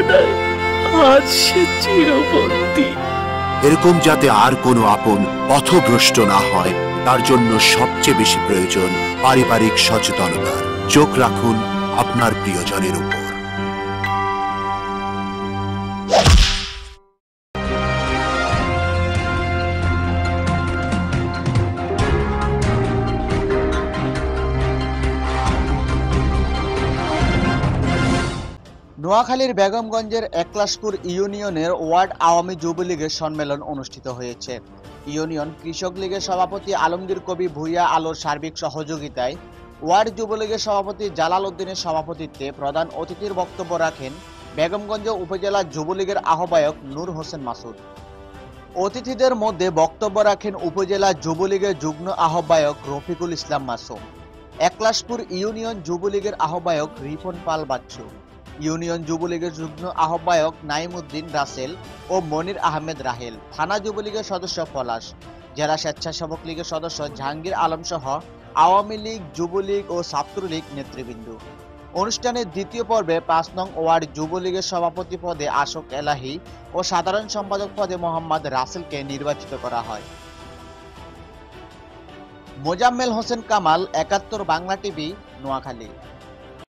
ঠিকানায় আজ সে চিরবন্দী। এরকম যাতে আর কোনো আপন পথভ্রষ্ট না হয়, তার জন্য সবচেয়ে বেশি প্রয়োজন পারিবারিক সচেতনতার। চোখ রাখুন আপনার প্রিয়জনের উপর। নোয়াখালীর বেগমগঞ্জের একলাশপুর ইউনিয়নের ওয়ার্ড আওয়ামী যুবলীগের সম্মেলন অনুষ্ঠিত হয়েছে। ইউনিয়ন কৃষক লীগের সভাপতি আলমগীর কবি ভূঁইয়া আলোর সার্বিক সহযোগিতায় ওয়ার্ড যুবলীগের সভাপতি জালাল উদ্দিনের সভাপতিত্বে প্রধান অতিথির বক্তব্য রাখেন বেগমগঞ্জ উপজেলা যুবলীগের আহ্বায়ক নূর হোসেন মাসুদ। অতিথিদের মধ্যে বক্তব্য রাখেন উপজেলা যুবলীগের যুগ্ম আহ্বায়ক রফিকুল ইসলাম মাসুম, একলাশপুর ইউনিয়ন যুবলীগের আহ্বায়ক রিপন পাল বাচ্চু, ইউনিয়ন যুবলীগের যুগ্ম আহ্বায়ক নাইমুদ্দিন রাসেল ও মনির আহমেদ রাহেল, থানা যুবলীগের সদস্য পলাশ, জেলা স্বেচ্ছাসেবক লীগের সদস্য জাহাঙ্গীর আলম সহ আওয়ামী লীগ, যুবলীগ ও ছাত্রলীগ নেতৃবৃন্দ। অনুষ্ঠানের দ্বিতীয় পর্বে ৫ নং ওয়ার্ড যুবলীগের সভাপতি পদে আশোক এলাহি ও সাধারণ সম্পাদক পদে মোহাম্মদ রাসেলকে নির্বাচিত করা হয়। মোজাম্মেল হোসেন কামাল, ৭১ বাংলা টিভি, নোয়াখালী।